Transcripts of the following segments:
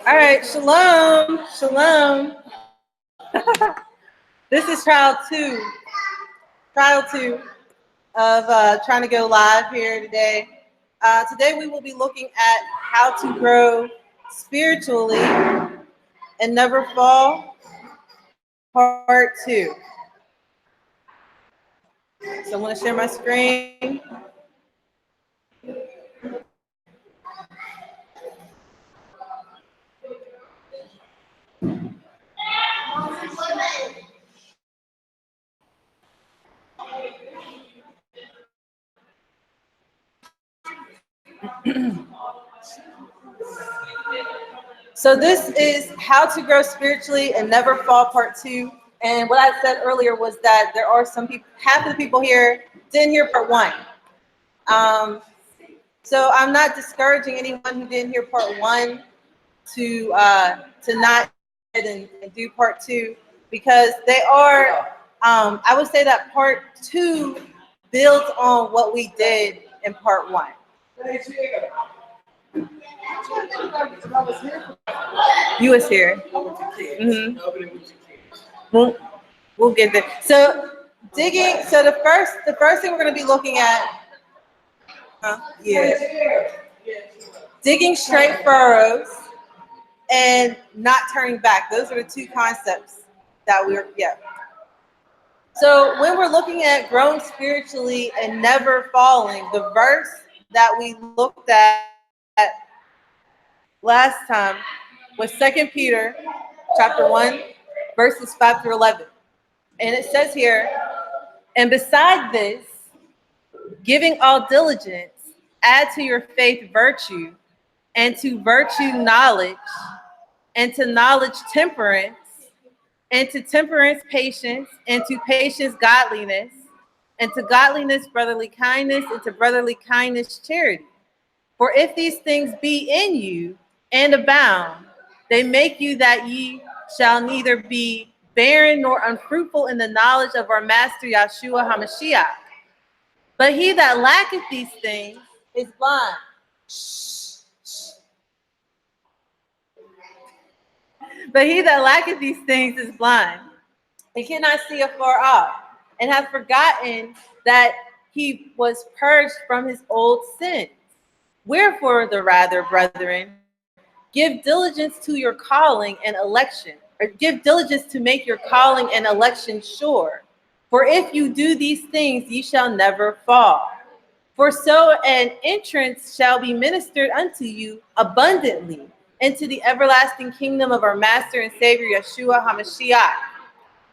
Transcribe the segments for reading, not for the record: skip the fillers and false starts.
All right, shalom, shalom. This is trial two of trying to go live here today. Today we will be looking at how to grow spiritually and never fall, part two. So I'm going to share my screen. So this is how to grow spiritually and never fall, part two. And what I said earlier was that there are some people, half of the people here didn't hear part one. So I'm not discouraging anyone who didn't hear part one to not and do part two, because they are. I would say that part two builds on what we did in part one. You was here. Mm-hmm. We'll, we'll get there. So digging. So the first thing we're going to be looking at. Yeah. Digging straight furrows and not turning back. Those are the two concepts that yeah. So when we're looking at growing spiritually and never falling, the verse that we looked at last time was 2 Peter chapter 1, verses 5 through 11. And it says here, and beside this, giving all diligence, add to your faith virtue, and to virtue knowledge, and to knowledge temperance, and to temperance patience, and to patience godliness, and to godliness brotherly kindness, and to brotherly kindness charity. For if these things be in you and abound, they make you that ye shall neither be barren nor unfruitful in the knowledge of our Master Yahshua HaMashiach. But he that lacketh these things is blind. But he that lacketh these things is blind, and cannot see afar off, and hath forgotten that he was purged from his old sins. Wherefore, the rather, brethren, give diligence to your calling and election, or give diligence to make your calling and election sure. For if you do these things, ye shall never fall. For so an entrance shall be ministered unto you abundantly into the everlasting kingdom of our Master and Savior Yeshua HaMashiach.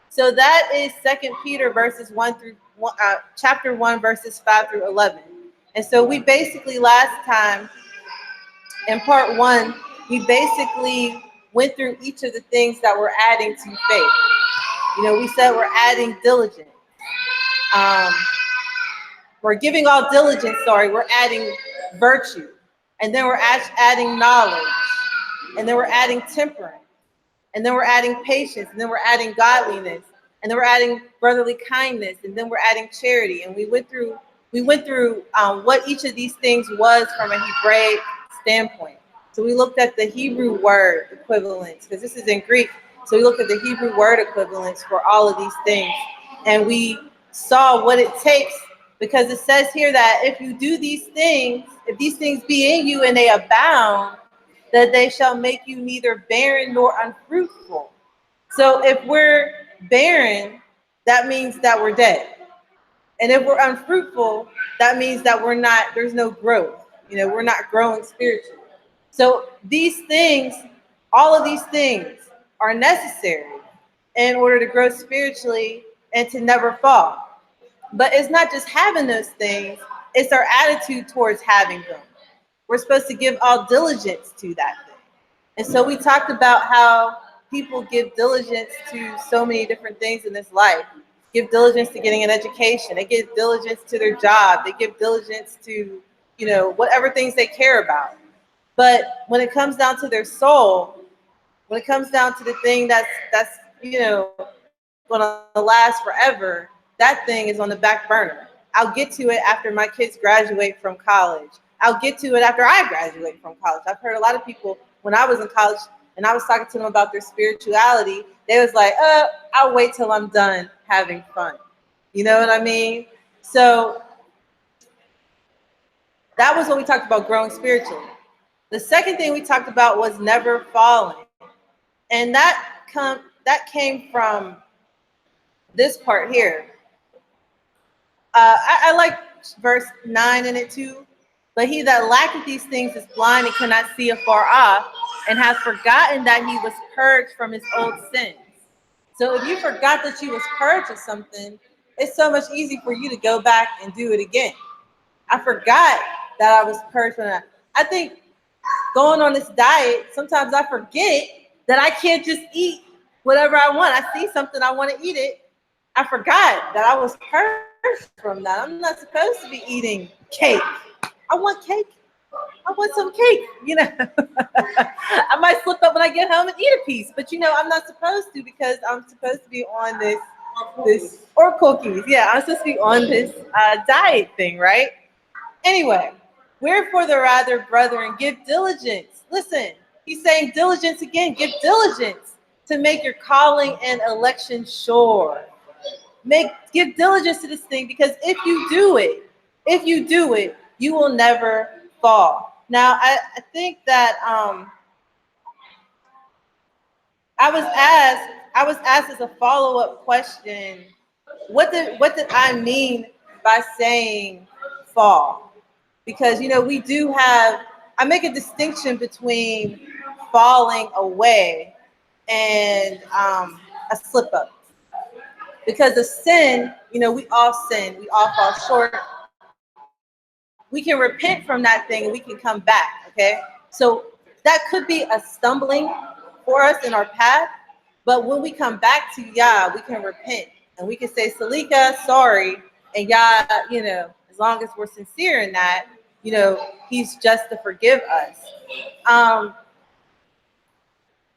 So that is 2 Peter chapter 1, verses 5 through 11. And so we basically last time in part one, we basically went through each of the things that we're adding to faith. You know, we said we're adding diligence. We're giving all diligence, we're adding virtue. And then we're adding knowledge. And then we're adding temperance. And then we're adding patience. And then we're adding godliness. And then we're adding brotherly kindness. And then we're adding charity. And we went through what each of these things was from a Hebraic standpoint. So we looked at the Hebrew word equivalents, because this is in Greek. So we looked at the Hebrew word equivalents for all of these things. And we saw what it takes, because it says here that if you do these things, if these things be in you and they abound, that they shall make you neither barren nor unfruitful. So if we're barren, that means that we're dead. And if we're unfruitful, that means that there's no growth. You know, we're not growing spiritually. So these things, all of these things are necessary in order to grow spiritually and to never fall. But it's not just having those things, it's our attitude towards having them. We're supposed to give all diligence to that thing. And so we talked about how people give diligence to so many different things in this life. Give diligence to getting an education. They give diligence to their job. They give diligence to, whatever things they care about. But when it comes down to their soul, when it comes down to the thing that's going to last forever, that thing is on the back burner. I'll get to it after my kids graduate from college. I'll get to it after I graduate from college. I've heard a lot of people when I was in college and I was talking to them about their spirituality, they was like, I'll wait till I'm done having fun. You know what I mean? So that was when we talked about growing spiritually. The second thing we talked about was never falling. And that came from this part here. I like verse 9 in it too. But he that lacketh these things is blind and cannot see afar off, and has forgotten that he was purged from his old sins. So if you forgot that you was purged of something, it's so much easier for you to go back and do it again. I forgot that I was purged from that. I think going on this diet, sometimes I forget that I can't just eat whatever I want. I see something, I want to eat it. I forgot that I was purged from that. I'm not supposed to be eating cake. I want cake. I want some cake, you know. I might slip up when I get home and eat a piece, but you know, I'm not supposed to, because I'm supposed to be on this or cookies. Yeah, I'm supposed to be on this diet thing, right? Anyway, wherefore the rather, brethren, give diligence. Listen, he's saying diligence again. Give diligence to make your calling and election sure. Give diligence to this thing, because if you do it, you will never fall. Now, I think that I was asked as a follow-up question, what did I mean by saying fall? Because, you know, I make a distinction between falling away and a slip up. Because of sin, you know, we all sin, we all fall short. We can repent from that thing and we can come back, okay? So that could be a stumbling for us in our path, but when we come back to Yah, we can repent and we can say, Salika, sorry, and Yah, you know, as long as we're sincere in that, you know, he's just to forgive us.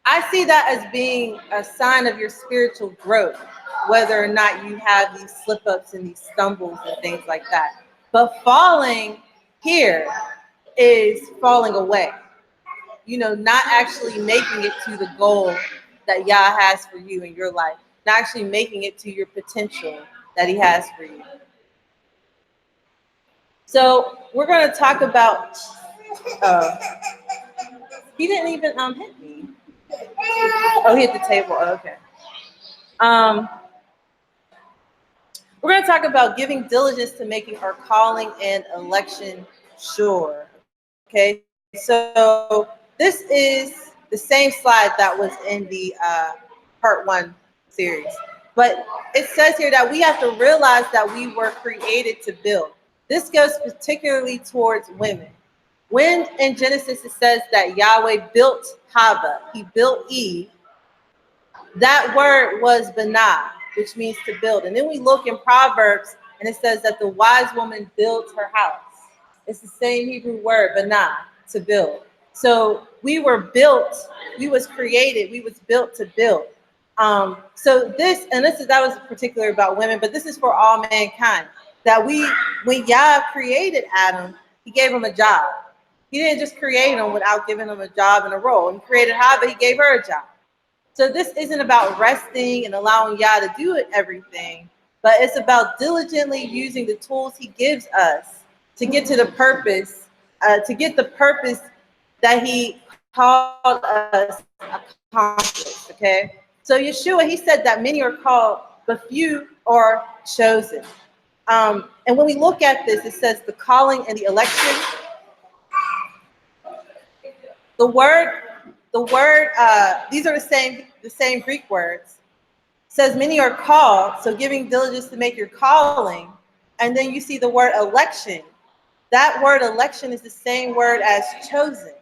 I see that as being a sign of your spiritual growth, whether or not you have these slip-ups and these stumbles and things like that. But falling here is falling away. You know, not actually making it to the goal that Yah has for you in your life, not actually making it to your potential that he has for you. So we're going to talk about, he didn't even hit me. Oh, he hit the table. Oh, okay. We're going to talk about giving diligence to making our calling and election sure. Okay, so this is the same slide that was in the part 1 series. But it says here that we have to realize that we were created to build. This goes particularly towards women. When in Genesis it says that Yahweh built Hava, he built Eve, that word was banah, which means to build. And then we look in Proverbs and it says that the wise woman built her house. It's the same Hebrew word, banah, to build. So we were built, we was created, we was built to build. So that was particular about women, but this is for all mankind. That when Yah created Adam, he gave him a job. He didn't just create him without giving him a job and a role. He created Hava, he gave her a job. So this isn't about resting and allowing Yah to do everything, but it's about diligently using the tools he gives us to get to the purpose, that he called us to accomplish, okay? So Yeshua, he said that many are called, but few are chosen. And when we look at this, it says the calling and the election. The word, these are the same Greek words. It says many are called, so giving diligence to make your calling. And then you see the word election. That word election is the same word as chosen.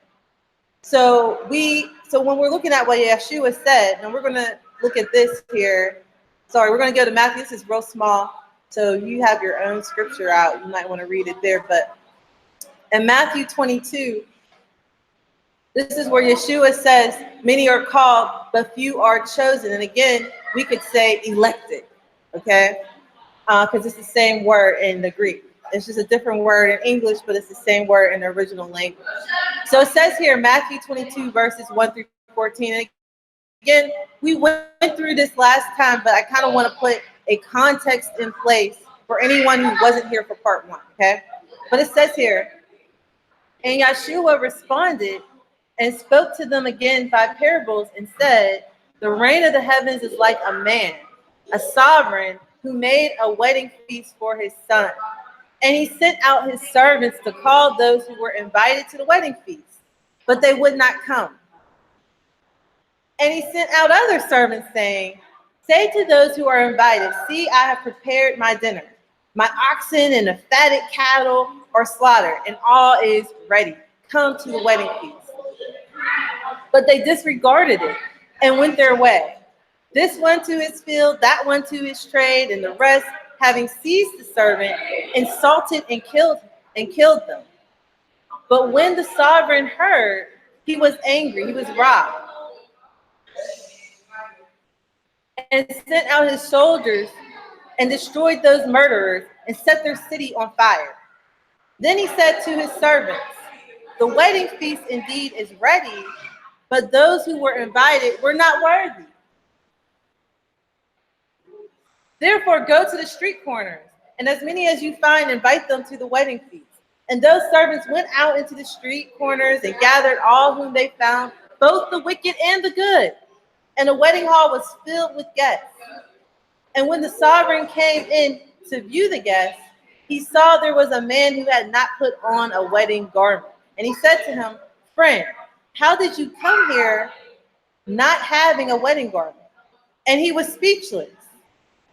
So when we're looking at what Yeshua said, and we're going to look at this here. Sorry, we're going to go to Matthew. This is real small, so you have your own scripture out. You might want to read it there. But in Matthew 22, this is where Yeshua says, many are called, but few are chosen. And again, we could say elected, okay? Because it's the same word in the Greek. It's just a different word in English, but it's the same word in the original language. So it says here, Matthew 22, verses 1 through 14. And again, we went through this last time, but I kind of want to put a context in place for anyone who wasn't here for part 1, okay? But it says here, and Yeshua responded and spoke to them again by parables and said, the reign of the heavens is like a man, a sovereign who made a wedding feast for his son. And he sent out his servants to call those who were invited to the wedding feast, but they would not come. And he sent out other servants saying, say to those who are invited, see, I have prepared my dinner. My oxen and the fatted cattle are slaughtered, and all is ready. Come to the wedding feast. But they disregarded it and went their way. This one to his field, that one to his trade, and the rest, having seized the servant, insulted and killed them. But when the sovereign heard, he was angry, he was wroth, and sent out his soldiers and destroyed those murderers and set their city on fire. Then he said to his servants, the wedding feast indeed is ready, but those who were invited were not worthy. Therefore, go to the street corners, and as many as you find, invite them to the wedding feast. And those servants went out into the street corners and gathered all whom they found, both the wicked and the good. And the wedding hall was filled with guests. And when the sovereign came in to view the guests, he saw there was a man who had not put on a wedding garment. And he said to him, friend, how did you come here not having a wedding garment? And he was speechless.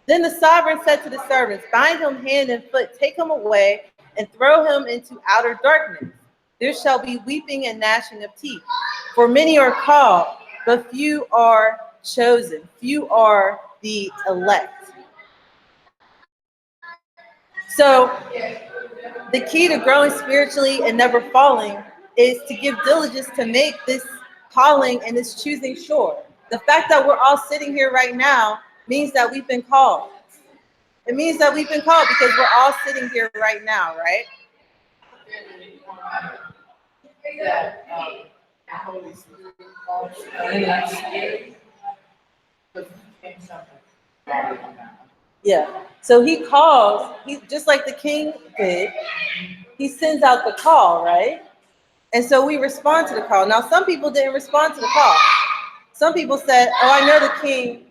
Then the sovereign said to the servants, bind him hand and foot, take him away, and throw him into outer darkness. There shall be weeping and gnashing of teeth. For many are called, but few are chosen. Few are the elect. So the key to growing spiritually and never falling is to give diligence to make this calling and this choosing sure. The fact that we're all sitting here right now means that we've been called. It means that we've been called because we're all sitting here right now, right? Yeah. So he calls, he just like the king did, he sends out the call, right? And so we respond to the call. Now, some people didn't respond to the call. Some people said, oh, I know the king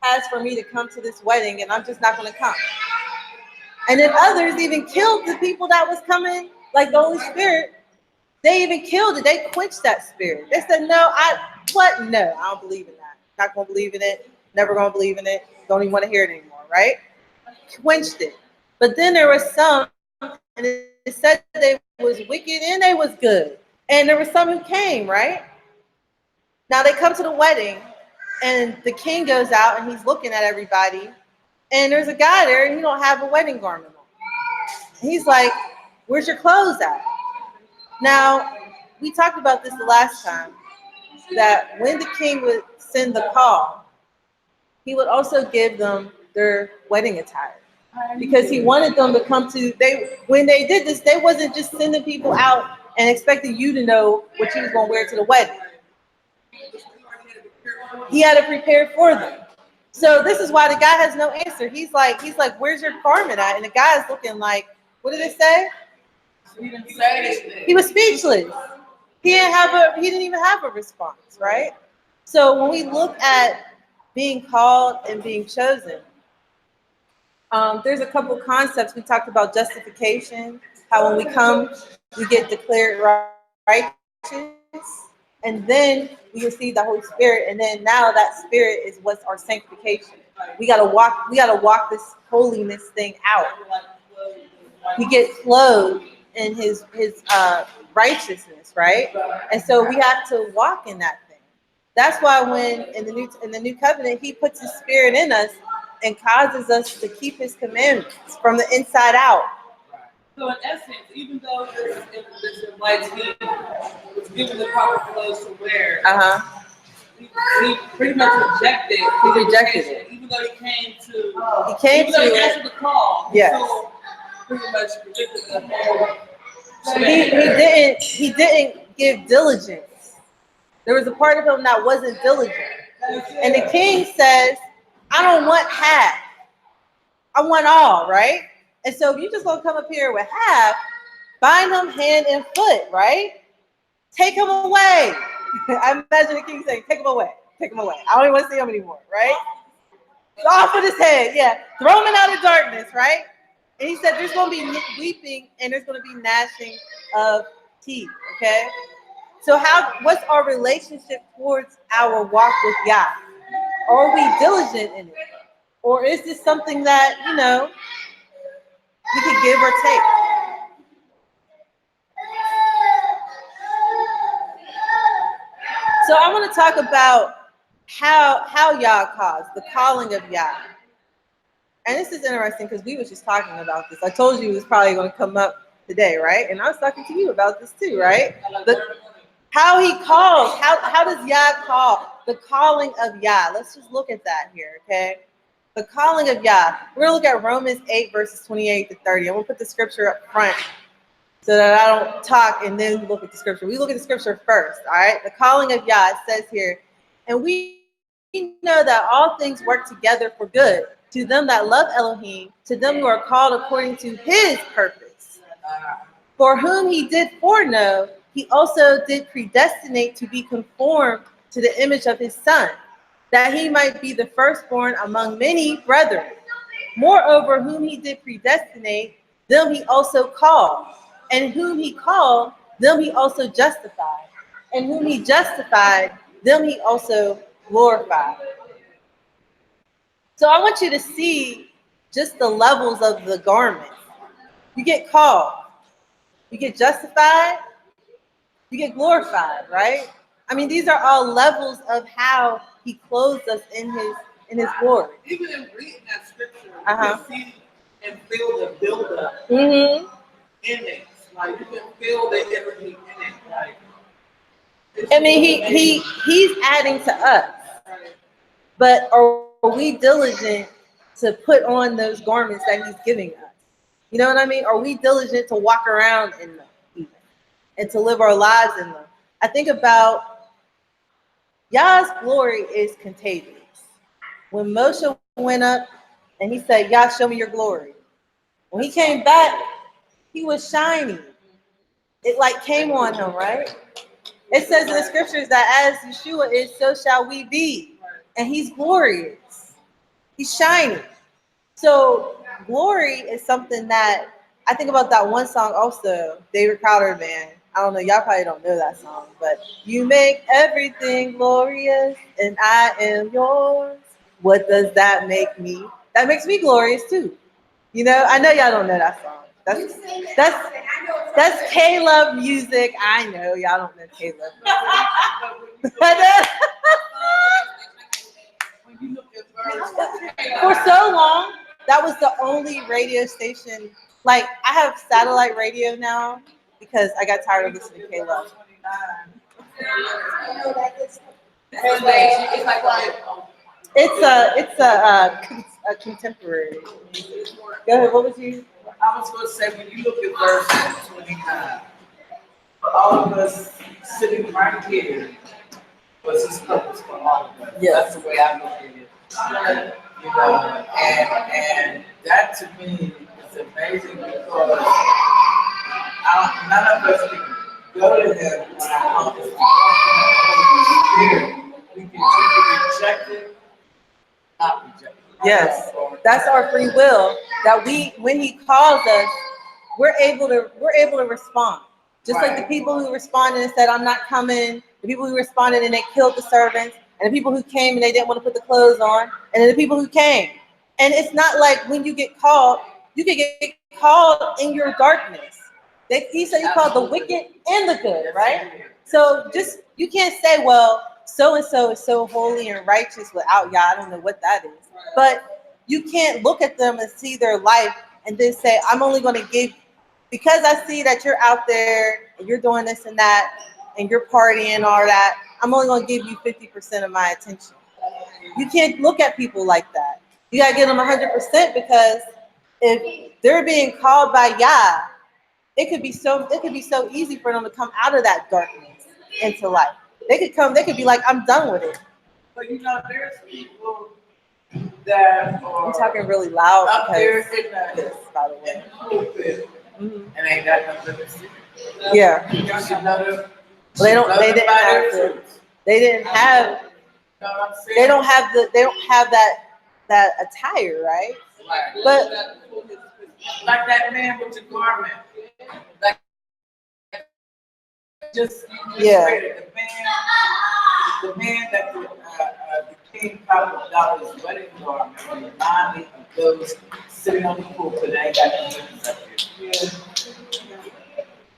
has for me to come to this wedding and I'm just not going to come. And then others even killed the people that was coming, like the Holy Spirit. They even killed it. They quenched that spirit. They said, no, No, I don't believe in that. Not going to believe in it. Never going to believe in it. Don't even want to hear it anymore, right? Quenched it. But then there was some, and it said they was wicked and they was good. And there was some who came, right? Now they come to the wedding, and the king goes out and he's looking at everybody, and there's a guy there and he don't have a wedding garment on. And he's like, where's your clothes at? Now, we talked about this the last time, that when the king would send the call, he would also give them their wedding attire. Because he wanted them to come to, when they did this, they wasn't just sending people out and expecting you to know what you was going to wear to the wedding. He had to prepare for them. So this is why the guy has no answer. He's like, where's your garment at? And the guy is looking like, what did it say? He was speechless. He didn't even have a response, right? So when we look at being called and being chosen, there's a couple concepts. We talked about justification, how when we come, we get declared righteous, and then we receive the Holy Spirit, and then now that Spirit is what's our sanctification. We gotta walk this holiness thing out. We get clothed in his righteousness, right? And so we have to walk in that thing. That's why when in the new covenant, he puts his Spirit in us and causes us to keep his commandments from the inside out. So in essence, even though this white king was given the proper clothes to wear, he pretty much rejected. He rejected it. Even though he answered the call. Yes. So pretty much rejected the whole. He didn't give diligence There was a part of him that wasn't diligent. And the king says, I don't want half. I want all, right? And so if you just gonna come up here with half, bind him hand and foot, right? Take him away. I imagine the king saying, take him away. Take him away. I don't even want to see him anymore, right? Off with his head, yeah. Throw him out of darkness, right? And he said there's going to be weeping and there's going to be gnashing of teeth, okay? So what's our relationship towards our walk with Yah? Are we diligent in it? Or is this something that, we could give or take? So I want to talk about how Yah calls, the calling of Yah. And this is interesting because we were just talking about this. I told you it was probably going to come up today, right? And I was talking to you about this too, right? How he calls, how does Yah call? The calling of Yah. Let's just look at that here, okay? The calling of Yah. We're going to look at Romans 8, verses 28 to 30. I'm going to put the scripture up front so that I don't talk and then look at the scripture. We look at the scripture first, all right? The calling of Yah, it says here, and we know that all things work together for good to them that love Elohim, to them who are called according to his purpose. For whom he did foreknow, he also did predestinate to be conformed to the image of his son, that he might be the firstborn among many brethren. Moreover, whom he did predestinate, them he also called. And whom he called, them he also justified. And whom he justified, them he also glorified. So I want you to see just the levels of the garment. You get called, you get justified, you get glorified, right? I mean, these are all levels of how he clothes us in his glory. Even in reading that scripture, you can see and feel the buildup in it. Like you can feel the energy in it. Like I mean, he's adding to us, but are we diligent to put on those garments that he's giving us? You know what I mean? Are we diligent to walk around in them even and to live our lives in them? I think about Yah's glory is contagious. When Moshe went up and he said, Yah, show me your glory. When he came back, he was shining. It like came on him, right? It says in the scriptures that as Yeshua is, so shall we be. And he's glorious. He's shining. So glory is something that I think about that one song also, David Crowder Band. I don't know, y'all probably don't know that song, but you make everything glorious and I am yours. What does that make me? That makes me glorious too. You know, I know y'all don't know that song. That's K-Love music. I know y'all don't know K-Love music. For so long, that was the only radio station. Like, I have satellite radio now because I got tired of listening to K-Love. It's a contemporary. Go ahead. What was you? I was going to say, when you look at verse 29, all of us sitting right here was his purpose for all of us. Yes. That's the way I look at it. You know, and that to me is amazing because none of us can go to him without the Holy Spirit. We can reject it, not reject it. Yes, that's our free will. That when he calls us, we're able to respond. Just like the people who responded and said, "I'm not coming." The people who responded and they killed the servants, and the people who came and they didn't want to put the clothes on, and then the people who came. And it's not like when you get called, you can get called in your darkness. He said he called the wicked and the good, right? So just you can't say, well, so and so is so holy and righteous without Yah. I don't know what that is. But you can't look at them and see their life and then say, I'm only going to give, because I see that you're out there and you're doing this and that and you're partying and all that, I'm only going to give you 50% of my attention. You can't look at people like that. You got to give them 100% because if they're being called by Yah, it could be so easy for them to come out of that darkness into light. They could come, they could be like, I'm done with it. But you know, there's people that I'm are talking really loud up there because in the this, by the way. pulpit Mhm. and ain't got nothing to say. Yeah. You should know them. Well, they don't. Love They them didn't by have their the. fruits. They didn't have. You know what I'm saying? They don't have the. They don't have that attire, right? Right. But Like that man with the garment. Like just Yeah. read it. The man that the king probably got his wedding garment remind me of those sitting on the pulpit and ain't got no business up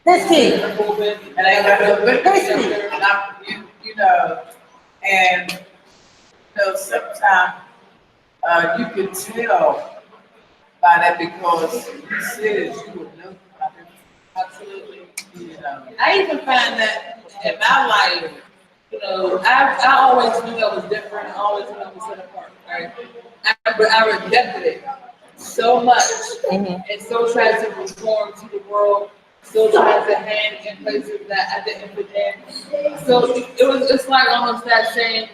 this king. there. And ain't got no business up there. And you know, and sometimes you can tell by that because you said it, you would know. Absolutely. You know. I even find that in my life, I always knew I was different. I always knew I was set apart, right? But I rejected it so much Mhm. and still tried to conform to the world, still tried to hang in places that I didn't fit in. So it's like almost that saying,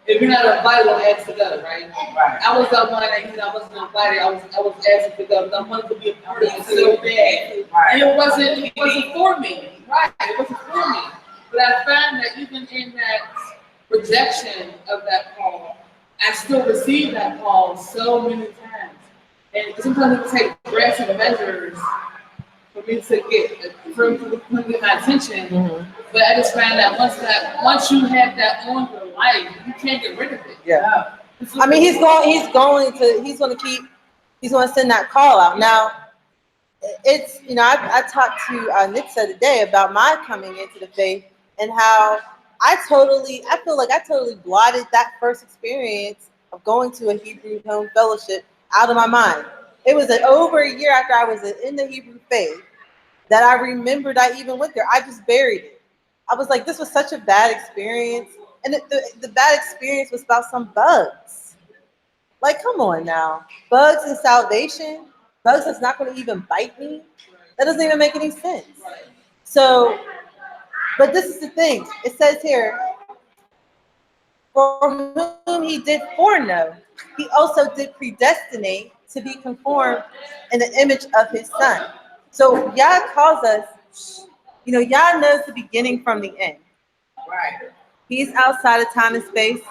if you're not invited, don't ask to go, right? Right. I was that one that I wasn't invited. I was asked to go. I wanted to be a part of it so bad, Right. and it wasn't for me, right? It wasn't for me. But I found that even in that rejection of that call, I still received that call so many times, and sometimes it takes drastic measures for me to get my attention. Mhm. But I just found that once you have that on your life, you can't get rid of it. Yeah. I mean, he's going to send that call out. Now, it's, I talked to Nixa today about my coming into the faith and how I feel like I totally blotted that first experience of going to a Hebrew home fellowship out of my mind. It was over a year after I was in the Hebrew faith that I remembered I even went there. I just buried it. I was like, this was such a bad experience. And the bad experience was about some bugs. Like, come on now. Bugs and salvation? Bugs that's not going to even bite me? That doesn't even make any sense. So, but this is the thing. It says here, for whom he did foreknow, he also did predestinate to be conformed in the image of his son. So Yah calls us, Yah knows the beginning from the end. Right. He's outside of time and space.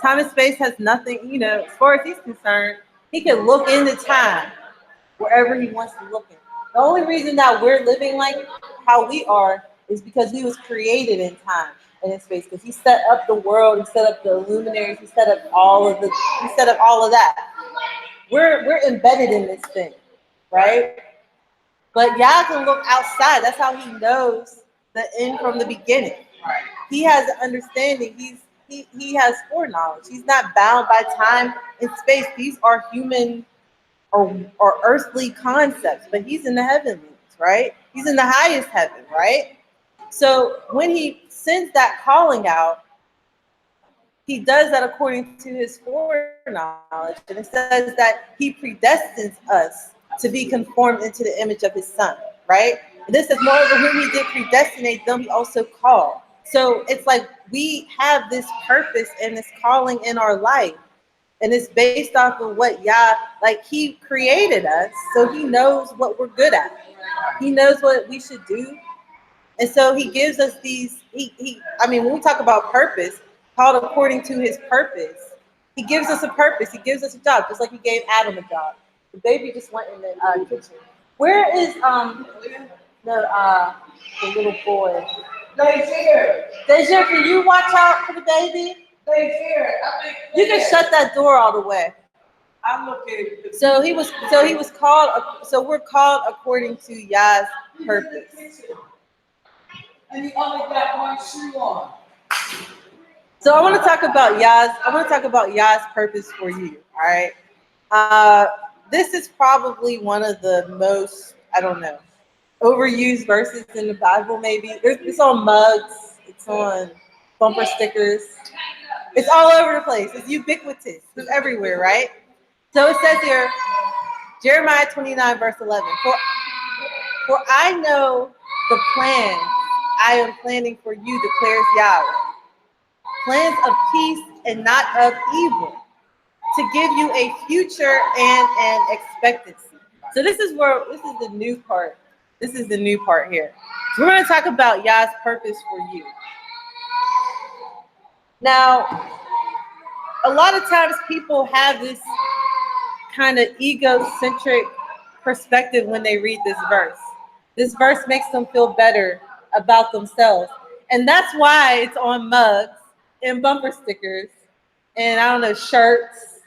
Time and space has nothing, as far as he's concerned, he can look into time wherever he wants to look in. The only reason that we're living like how we are is because we was created in time and in space. Because he set up the world, he set up the luminaries, he set up all of that. We're embedded in this thing, right? But Yah can look outside. That's how he knows the end from the beginning. Right. He has an understanding. He has foreknowledge. He's not bound by time and space. These are human or earthly concepts, but he's in the heavenlies, right? He's in the highest heaven, right? So when he sends that calling out, he does that according to his foreknowledge. And it says that he predestines us to be conformed into the image of his son, right? And this is moreover whom he did predestinate, them he also called. So it's like we have this purpose and this calling in our life. And it's based off of what Yah, like he created us, so he knows what we're good at. He knows what we should do. And so he gives us these, when we talk about purpose, called according to his purpose, he gives us a purpose. He gives us a job, just like he gave Adam a job. The baby just went in the kitchen. Where is the little boy? Desir, Desir, can you watch out for the baby? You can shut that door all the way. I'm looking. So he was called. So we're called according to Yah's purpose. And he only got one shoe on. So I want to talk about Yah's purpose for you. All right. This is probably one of the most, overused verses in the Bible. Maybe it's on mugs. It's on bumper stickers. It's all over the place. It's ubiquitous. It's everywhere, right? So it says here, Jeremiah 29, verse 11. For I know the plans I am planning for you, declares Yahweh. Plans of peace and not of evil, to give you a future and an expectancy. So this is the new part. This is the new part here. So we're going to talk about Yah's purpose for you. Now, a lot of times people have this kind of egocentric perspective when they read this verse. This verse makes them feel better about themselves. And that's why it's on mugs and bumper stickers and I don't know, shirts.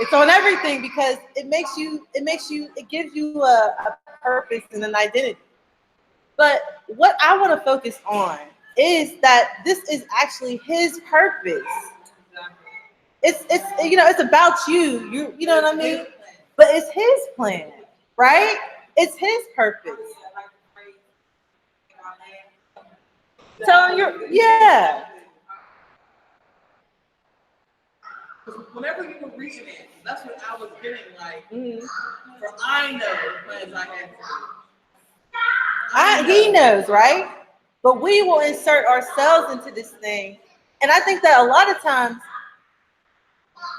It's on everything because it gives you a purpose and an identity. But what I want to focus on is that this is actually his purpose. It's about you. You know what I mean? But it's his plan, right? It's his purpose. So yeah. Whenever you were reading it, that's what I was getting like. For I know the plans I have. He knows, right? But we will insert ourselves into this thing. And I think that a lot of times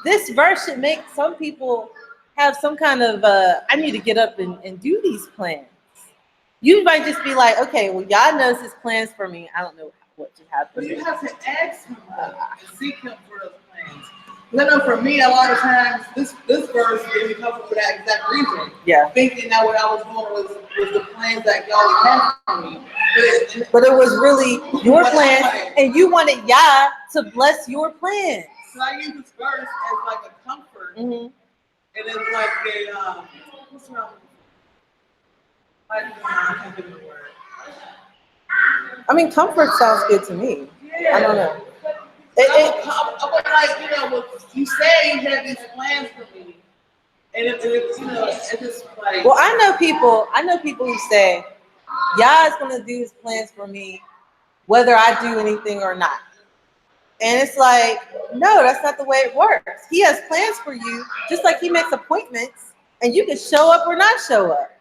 this verse should make some people have some kind of I need to get up and do these plans. You might just be like, okay, well, Yah knows his plans for me. I don't know what you have for But me. you have to ask him and seek him for those plans. I know for me, a lot of times, this verse gave me comfort for that exact reason. Yeah. Thinking that what I was doing was the plans that y'all had for me. But it was really your plans, and you wanted Yah to bless your plans. So I use this verse as like a comfort, and it's like a what's wrong? I can't think of the word. I mean, comfort sounds good to me. Yeah. I don't know. I would like, you say you have these plans for me, and it's just like. Well, I know people who say, Yah is going to do his plans for me, whether I do anything or not. And it's like, no, that's not the way it works. He has plans for you, just like he makes appointments, and you can show up or not show up.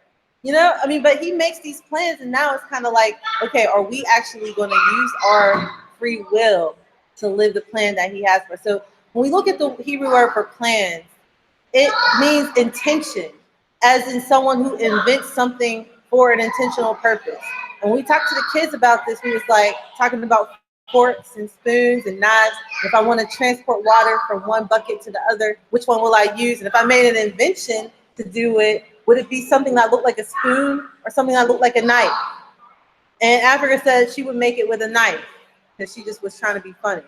But he makes these plans, and now it's kind of like, okay, are we actually going to use our free will to live the plan that he has for us? So when we look at the Hebrew word for plans, it means intention, as in someone who invents something for an intentional purpose. And when we talked to the kids about this, we was like talking about forks and spoons and knives. If I want to transport water from one bucket to the other, which one will I use? And if I made an invention to do it, would it be something that looked like a spoon or something that looked like a knife? And Africa said she would make it with a knife because she just was trying to be funny.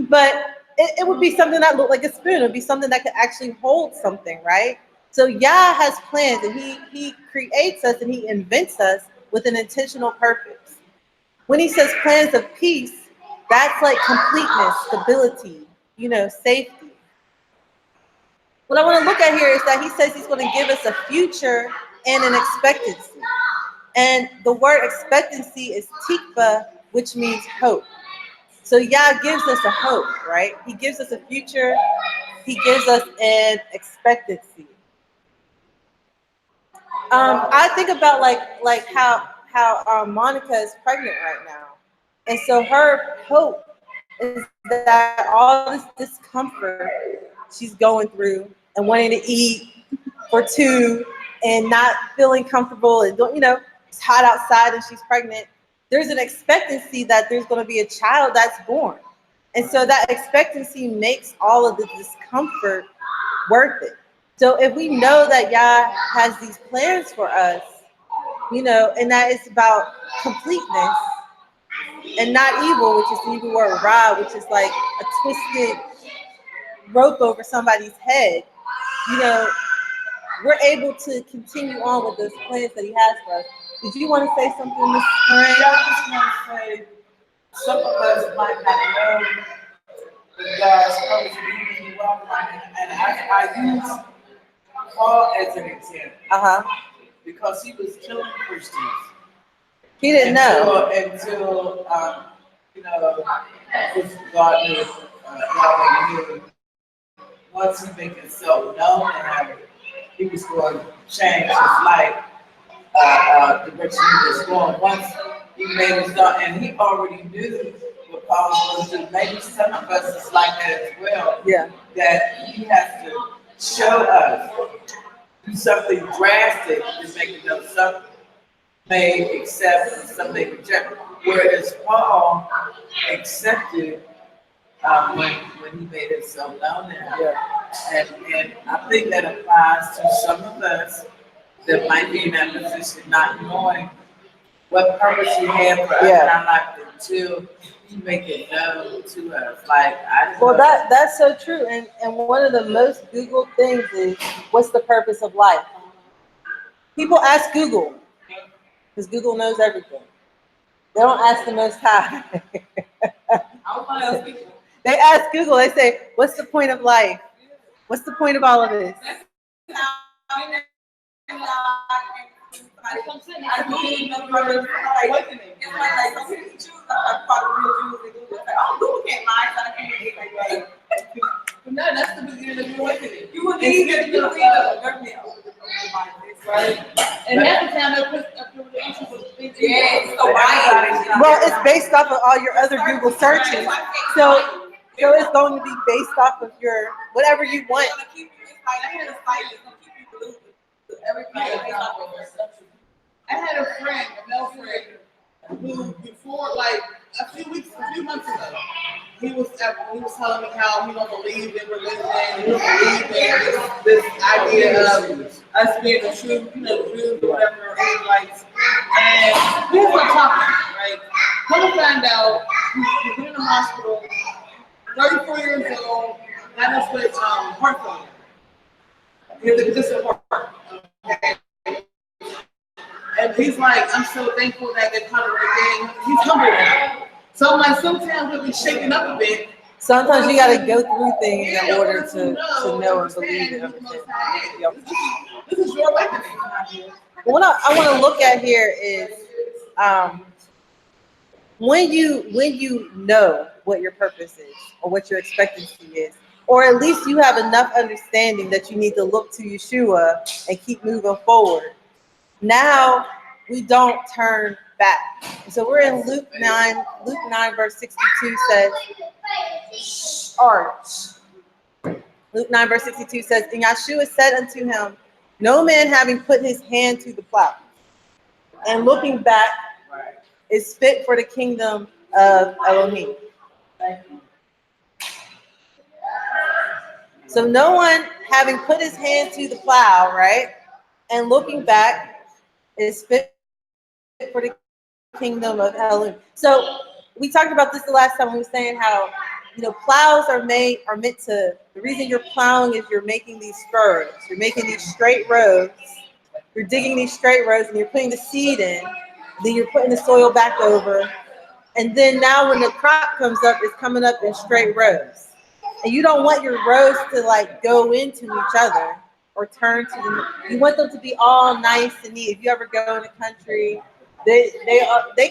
But it would be something that looked like a spoon. It would be something that could actually hold something, right? So Yah has plans, and he creates us and he invents us with an intentional purpose. When he says plans of peace, that's like completeness, stability, safety. What I want to look at here is that he says he's going to give us a future and an expectancy. And the word expectancy is tikva, which means hope. So Yah gives us a hope, right? He gives us a future. He gives us an expectancy. I think about like how Monica is pregnant right now. And so her hope is that all this discomfort she's going through and wanting to eat for two and not feeling comfortable and it's hot outside and she's pregnant, there's an expectancy that there's going to be a child that's born. And so that expectancy makes all of the discomfort worth it. So if we know that Yah has these plans for us, and that it's about completeness and not evil, which is the Hebrew word ra, which is like a twisted rope over somebody's head, we're able to continue on with those plans that he has for us. Did you want to say something, Ms. Moran? I just want to say, some of us might not know that God's purpose in you well, and I use Paul as an example. Because he was killing Christians. He didn't know. Until God knew, Yahweh knew, once he made himself known and he was going to change his life. direction he was going. Once he made his thought, and he already knew what Paul was going to do. Maybe some of us is like that as well. Yeah. That he has to show us, do something drastic to make it know something may accept and some may reject. Whereas Paul accepted when he made himself known to him. Yeah. And I think that applies to some of us that might be in that position, not knowing what purpose you have for us in our life until you make it known to us. Like I Well, that's so true. And one of the most Googled things is, what's the purpose of life? People ask Google, because Google knows everything. They don't ask the Most High. I was gonna ask people. They ask Google, they say, what's the point of life? What's the point of all of this? I really know you're awakening. It's like some people choose like part of real Jews. They do it's like, oh, Google can't lie, so I can't get like that. But no, that's the beginning of your awakening. You will need to Right? And half the time they'll put up your answers with things. Yeah, it's so right. Well, it's based off of all your other Google searches. So it's going to be based off of your, whatever you want. I had a friend, a male friend, who before like a few months ago, he was telling me how he don't believe in religion, he don't believe in this idea of us being the true, Jews or whatever, Israelites. And we were talking, right? Come to find out, he's been in the hospital, 34 years old, diagnosed with heart failure. He has a condition of heart. Okay. And he's like, I'm so thankful that they're coming again. He's humble now. So I'm like, sometimes we'll be shaking up a bit. Sometimes you got to go through things in order to know and believe in everything. Yep. This is your awakening. What I want to look at here is when you know what your purpose is or what your expectancy is, or at least you have enough understanding that you need to look to Yeshua and keep moving forward. Now we don't turn back. So we're in Luke 9 verse 62 says, Luke 9 verse 62 says, and Yeshua said unto him, no man having put his hand to the plow and looking back is fit for the kingdom of Elohim. So no one having put his hand to the plow, right, and looking back is fit for the kingdom of Elohim. So we talked about this the last time. We were saying how, plows are meant to, the reason you're plowing is you're making these furrows. You're making these straight rows. You're digging these straight rows and you're putting the seed in. Then you're putting the soil back over. And then now when the crop comes up, it's coming up in straight rows. And you don't want your rows to like go into each other or turn to them. You want them to be all nice and neat. If you ever go in the country, they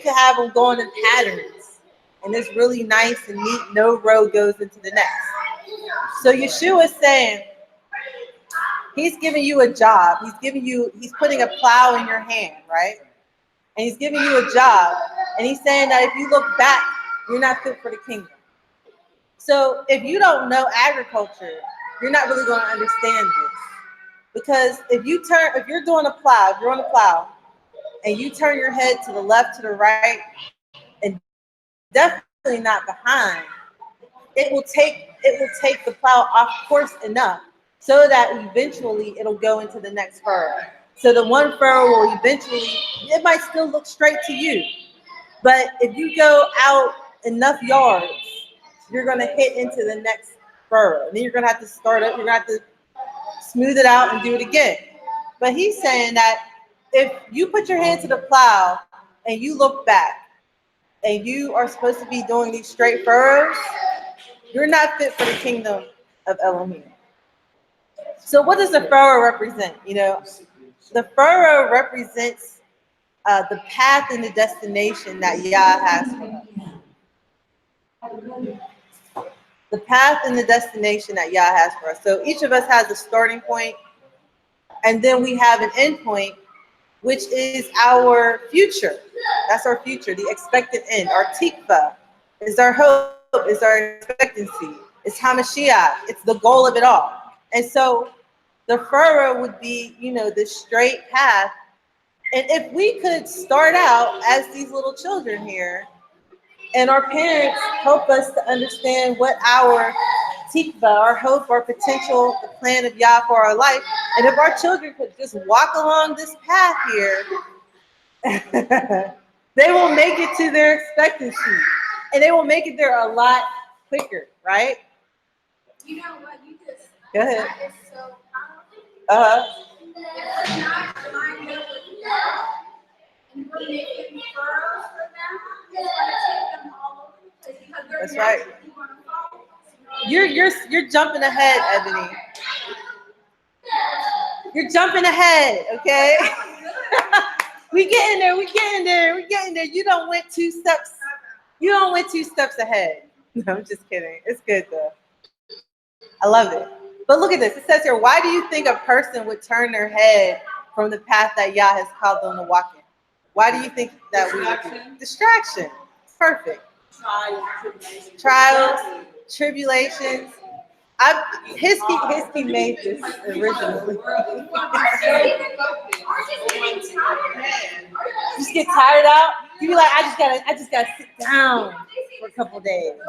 could have them going in patterns, and it's really nice and neat. No row goes into the next. So Yeshua is saying, he's giving you a job. He's putting a plow in your hand, right? And he's giving you a job. And he's saying that if you look back, you're not fit for the kingdom. So if you don't know agriculture, you're not really going to understand this. Because if you're on a plow, and you turn your head to the left, to the right, and definitely not behind, it will take the plow off course enough so that eventually it'll go into the next furrow. So the one furrow will eventually, it might still look straight to you, but if you go out enough yards, you're going to hit into the next furrow. And then you're going to have to start up. You're going to have to smooth it out and do it again. But he's saying that if you put your hand to the plow and you look back and you are supposed to be doing these straight furrows, you're not fit for the kingdom of Elohim. So what does the furrow represent? The furrow represents the path and the destination that Yah has for us. The path and the destination that Yah has for us. So each of us has a starting point, and then we have an end point which is our future. That's our future, the expected end. Our tikva is our hope, is our expectancy. It's Hamashiach. It's the goal of it all. And so the furrow would be, this straight path. And if we could start out as these little children here, and our parents help us to understand what our tikva, our hope, our potential, the plan of Yah for our life. And if our children could just walk along this path here, they will make it to their expectancy. And they will make it there a lot quicker, right? You know what you just Go ahead. that is so powerful. Uh-huh. If we're not lined up with God and we're making furrows for them, it's gonna take them all over the place because they're That's right. naturally gonna follow. You're jumping ahead, Ebony. You're jumping ahead, okay? we getting there. You don't went 2 steps. You don't went 2 steps ahead. No, I'm just kidding. It's good though. I love it. But look at this. It says here, why do you think a person would turn their head from the path that Yah has called them to walk in? Why do you think that we would do? Distraction. Perfect. Trials, tribulations. Hiskey made this originally. Just get tired out. You be like, I just gotta sit down for a couple days.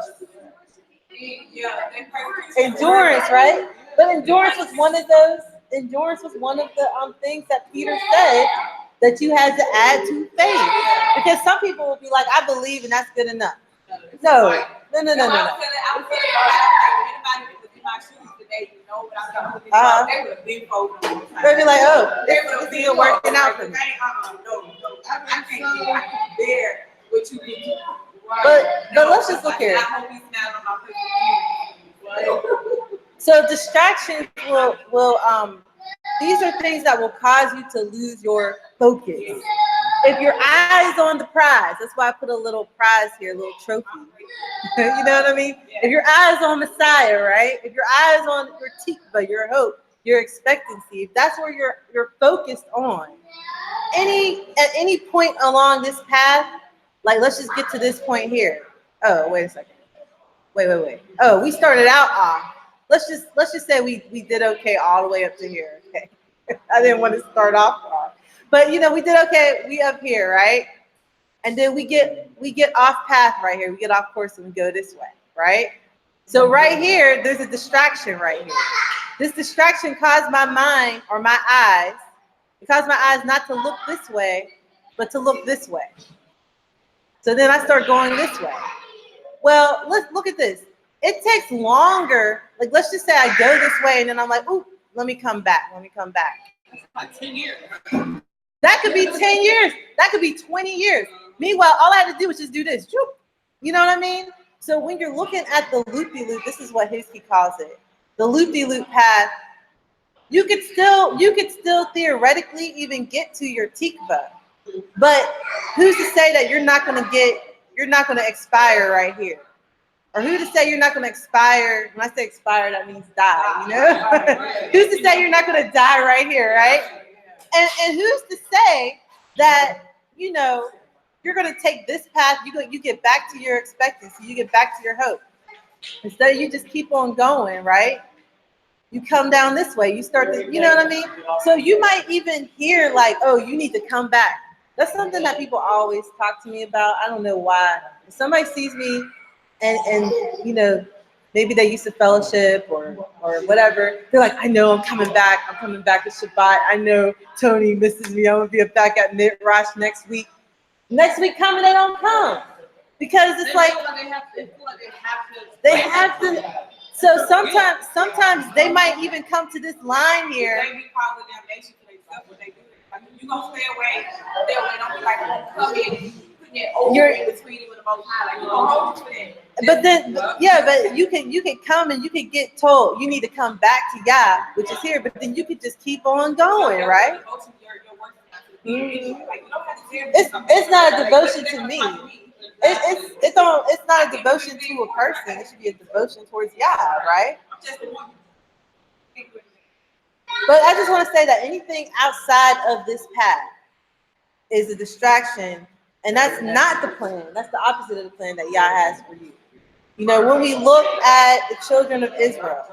Endurance, right? But endurance was one of those. Endurance was one of the things that Peter said that you had to add to faith. Because some people will be like, I believe and that's good enough. No. I was feeling like anybody was in my shoes today, they would have been folded. They'll be like, oh, this isn't working out for me. No, I can't bear what you did. But let's just look here. I hope he's not on my face. So distractions will these are things that will cause you to lose your focus. If your eye is on the prize, that's why I put a little prize here, a little trophy. You know what I mean? If your eye is on Messiah, right? If your eye is on your tikva, your hope, your expectancy, if that's where you're focused on, at any point along this path, like let's just get to this point here. Oh, wait a second. Wait. Oh, we started out off. Let's just say we did okay all the way up to here. Okay. I didn't want to start off. But we did okay. We up here, right? And then we get off path right here. We get off course and we go this way, right? So right here, there's a distraction right here. This distraction caused my mind or my eyes, it caused my eyes not to look this way, but to look this way. So then I start going this way. Well, let's look at this. It takes longer. Like, let's just say I go this way and then I'm like, ooh, let me come back. That's like 10 years. That could be 10 years. That could be 20 years. Meanwhile, all I had to do was just do this. You know what I mean? So when you're looking at the loopy-loop, this is what Hiskey calls it. The loopy-loop path, you could still theoretically even get to your tikva. But who's to say that you're not gonna expire right here? Or who to say you're not going to expire? When I say expire, that means die, Who's to say you're not going to die right here, right? And who's to say that, you're going to take this path, you get back to your expectancy, you get back to your hope. Instead, you just keep on going, right? You come down this way, you start to, you know what I mean? So you might even hear like, oh, you need to come back. That's something that people always talk to me about. I don't know why. If somebody sees me, and maybe they used to fellowship or whatever. They're like, I know I'm coming back to Shabbat. I know Tony misses me. I'm gonna be back at Midrash next week. Next week coming, they don't come because it's like they have to. So sometimes they might even come to this line here. They be calling them nation for themselves when they do it. Like, you gonna stay away. Don't be like, come in. You're in between you and the Most High. Like, you gonna hold you for that. But then, but you can come and you can get told you need to come back to Yah, which is here. But then you could just keep on going, right? It's not a devotion to me. It's not a devotion to a person. It should be a devotion towards Yah, right? But I just want to say that anything outside of this path, is a distraction. And that's not the plan. That's the opposite of the plan that Yah has for you. You know, when we look at the children of Israel,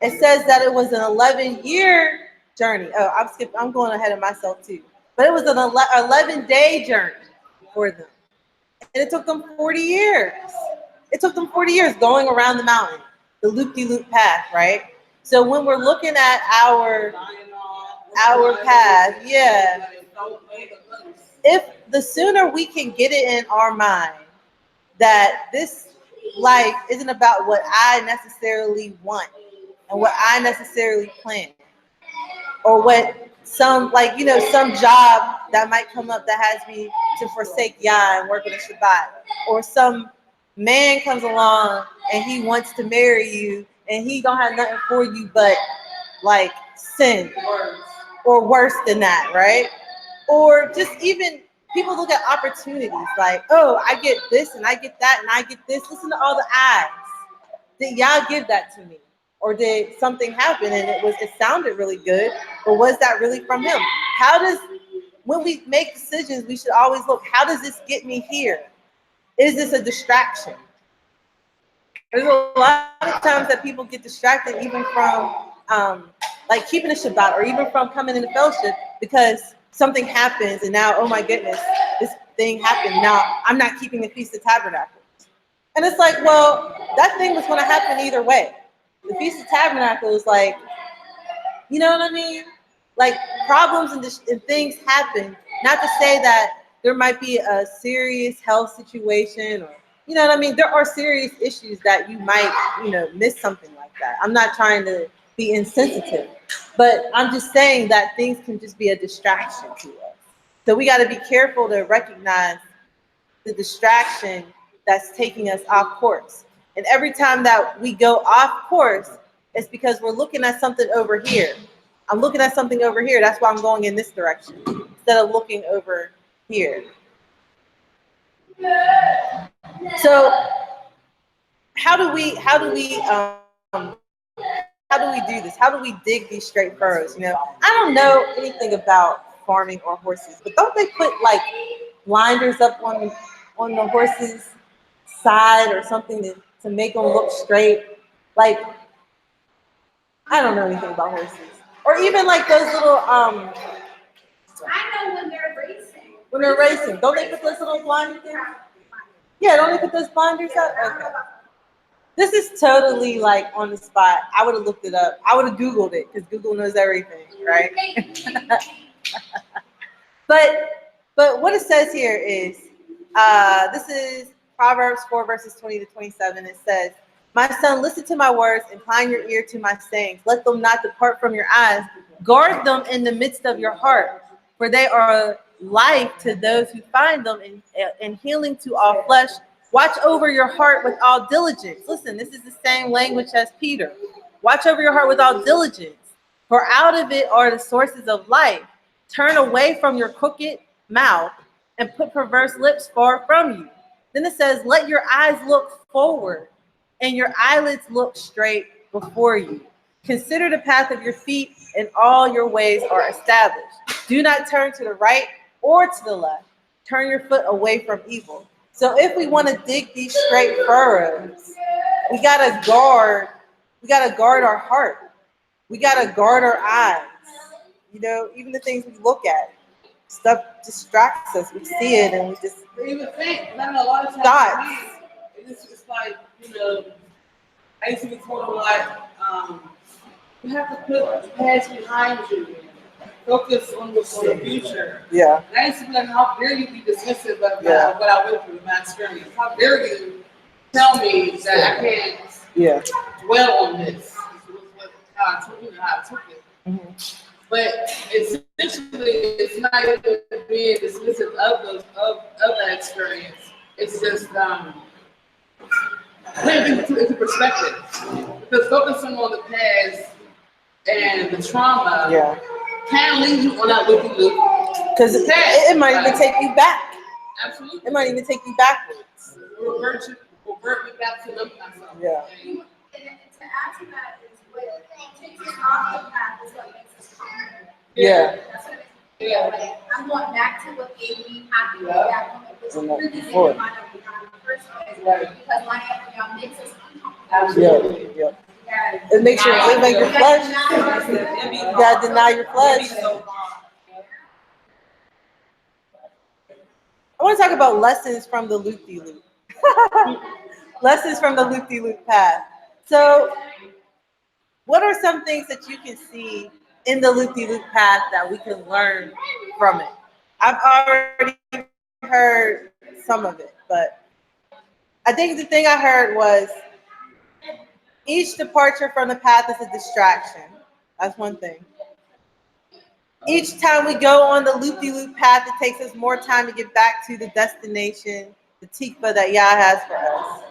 it says that it was an 11-year journey. Oh, I'm going ahead of myself too. But it was an 11-day journey for them. And it took them 40 years. It took them 40 years going around the mountain, the loop-de-loop path, right? So when we're looking at our path, yeah. If the sooner we can get it in our mind that this life isn't about what I necessarily want and what I necessarily plan, or what some job that might come up that has me to forsake Yah and work in a Shabbat, or some man comes along and he wants to marry you and he don't have nothing for you but like sin, or worse than that, right? Or just even people look at opportunities like, oh, I get this and I get that and I get this. Listen to all the eyes. Did Yah give that to me? Or did something happen and it sounded really good, but was that really from him? When we make decisions, we should always look, how does this get me here? Is this a distraction? There's a lot of times that people get distracted even from like keeping a Shabbat, or even from coming into fellowship, because something happens and now, oh my goodness, this thing happened. Now I'm not keeping the Feast of Tabernacles. And it's like, well, that thing was going to happen either way. The Feast of Tabernacles, like, you know what I mean? Like, problems and things happen. Not to say that there might be a serious health situation, or, you know what I mean? There are serious issues that you might, miss something like that. I'm not trying to be insensitive, but I'm just saying that things can just be a distraction to us. So we got to be careful to recognize the distraction that's taking us off course. And every time that we go off course, it's because we're looking at something over here. I'm looking at something over here. That's why I'm going in this direction instead of looking over here. So how do we do this? How do we dig these straight furrows? I don't know anything about farming or horses, but don't they put like blinders up on the horse's side or something to make them look straight? Like, I don't know anything about horses. Or even like those little I know when they're racing. When they're racing, don't they put those little blinders in? Yeah, don't they put those blinders up? Okay. This is totally like on the spot. I would have looked it up. I would have Googled it because Google knows everything, right? But what it says here is, this is Proverbs 4 verses 20 to 27. It says, "My son, listen to my words, incline your ear to my sayings. Let them not depart from your eyes. Guard them in the midst of your heart, for they are life to those who find them, and healing to all flesh. Watch over your heart with all diligence." Listen, this is the same language as Peter. Watch over your heart with all diligence, for out of it are the sources of life. Turn away from your crooked mouth and put perverse lips far from you. Then it says, let your eyes look forward and your eyelids look straight before you. Consider the path of your feet, and all your ways are established. Do not turn to the right or to the left. Turn your foot away from evil. So if we want to dig these straight furrows, we gotta guard our heart. We gotta guard our eyes. Even the things we look at, stuff distracts us. We see it and we just Even think, I know a lot of times thoughts. it's like, I used to be told like, you have to put the past behind you. Focus on the future. Yeah. And I used to be like, how dare you be dismissive of what I went through in my experience? How dare you tell me that I can't dwell on this? This was how I took it. Mm-hmm. But essentially, it's not even being dismissive of that experience. It's just putting it into perspective. Because focusing on the past and the trauma can lead you on that loopy loop. Because it might even take you back. Absolutely. It might even take you backwards. Revert me back to looking at myself. And to add to that is what takes us off the path is what makes us calm. Yeah. That's what Yeah. I'm going back to what made me happy at that moment, which And that really didn't before. mind of God in the first place, Right. because life, makes us uncomfortable. Absolutely. Yeah. Yeah. It makes it make your flesh. You gotta deny your flesh. I want to talk about lessons from the loop-de-loop. Lessons from the loop-de-loop path. So, what are some things that you can see in the loop-de-loop path that we can learn from it? I've already heard some of it, but I think the thing I heard was each departure from the path is a distraction. That's one thing. Each time we go on the loop-de-loop path, it takes us more time to get back to the destination, the tikva that Yah has for us.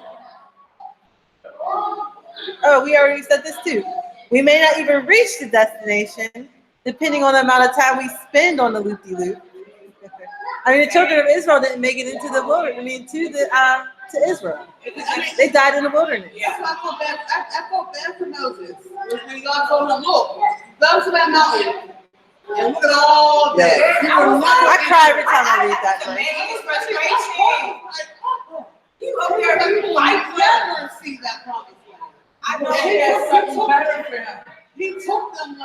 Oh, we already said this too. We may not even reach the destination, depending on the amount of time we spend on the loop-de-loop. I mean, the children of Israel didn't make it into the wilderness. I mean, to Israel. They died in the wilderness. That's why I felt bad for Moses. When God told him, look, go to that mountain and look at all this. Yeah. I cry every time I read that verse. You up there, you I never see that promise land. I know there's something better for him. He took them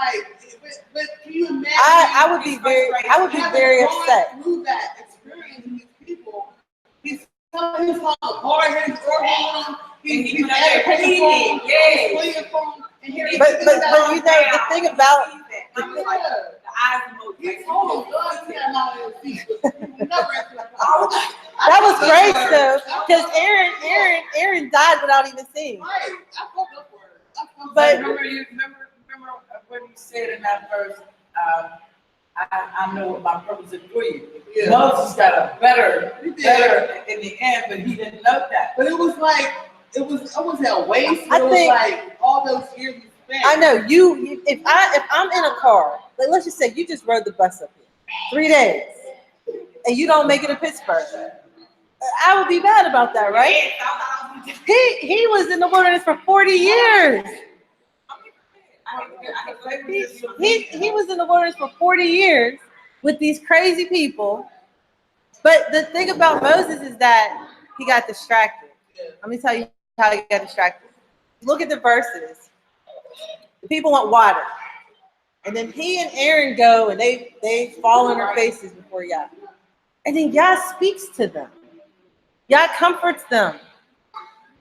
but can you imagine? I would be very upset. Through that experience with these people, he's telling his hard, he's ordering them, he's advocating for them, he's pleading for them, and here But you know the thing about the eyes emoji. he told him, God, you can't allow him to see this. Never answer that question. that was great though, because Aaron died without even seeing. Right, I felt up for her. But remember what you said in that verse, I know what my purpose is for you. Yeah. Moses got a better in the end, but he didn't know that. But it was like, I was at waste. I It was think- like all those years you spent. I know you. If I'm in a car, like let's just say you just rode the bus up here, 3 days, and you don't make it to Pittsburgh, I would be mad about that, right? He was in the wilderness for 40 years. He was in the wilderness for 40 years with these crazy people. But the thing about Moses is that he got distracted. Let me tell you how he got distracted. Look at the verses. The people want water. And then he and Aaron go and they fall on their faces before Yah. And then Yah speaks to them. Yah comforts them.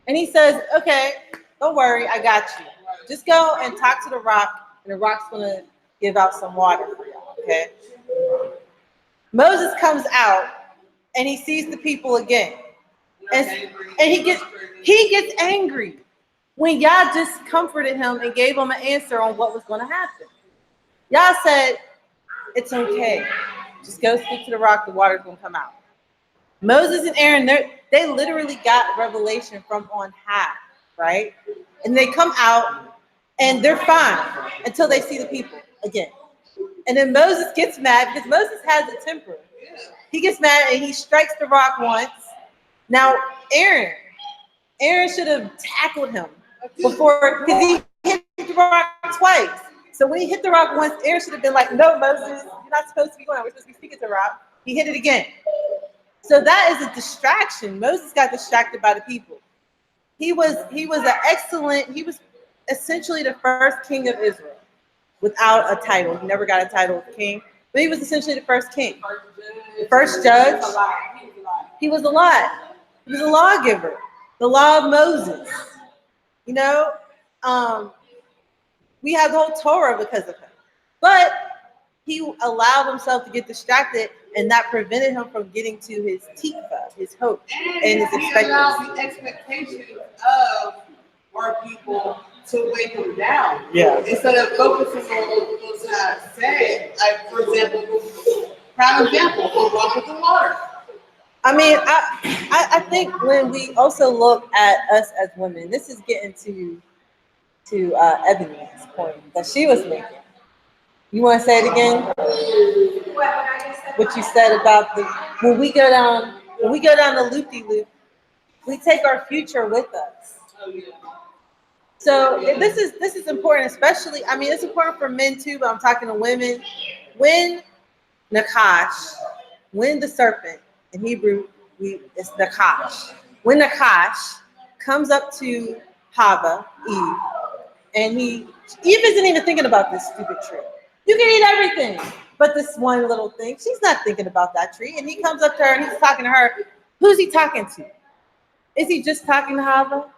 And he says, okay, don't worry, I got you. Just go and talk to the rock, and the rock's gonna give out some water for y'all, okay? Moses comes out and he sees the people again. And he gets angry when Yah just comforted him and gave him an answer on what was gonna happen. Yah said, it's okay. Just go speak to the rock, the water's gonna come out. Moses and Aaron, they literally got revelation from on high, right? And they come out and they're fine until they see the people again. And then Moses gets mad because Moses has a temper. He gets mad and he strikes the rock once. Now, Aaron should have tackled him before, because he hit the rock twice. So when he hit the rock once, Aaron should have been like, no, Moses, you're not supposed to be going. We're supposed to be speaking to the rock. He hit it again. So that is a distraction. Moses got distracted by the people. He was essentially the first king of Israel without a title. He never got a title of king, but he was essentially the first king. The first judge. He was a lot. He was a lawgiver. The law of Moses. You know, we have the whole Torah because of him. But he allowed himself to get distracted, and that prevented him from getting to his tikva, his hope, and his he allowed expectancy. the expectations of our people to weigh him down. Yeah. Instead of focusing on what's not said. Like, for example, prime example, we'll walk with the water. I mean, I think when we also look at us as women, this is getting to Ebony's point that she was making. You want to say it again? What you said about when we go down the loop-de-loop, we take our future with us. So this is important, especially. I mean, it's important for men too, but I'm talking to women. When Nakash, when the serpent, in Hebrew, it's Nakash. When Nakash comes up to Hava, Eve, and Eve isn't even thinking about this stupid tree. You can eat everything, but this one little thing, she's not thinking about that tree. And he comes up to her and he's talking to her. Who's he talking to? Is he just talking to Hava?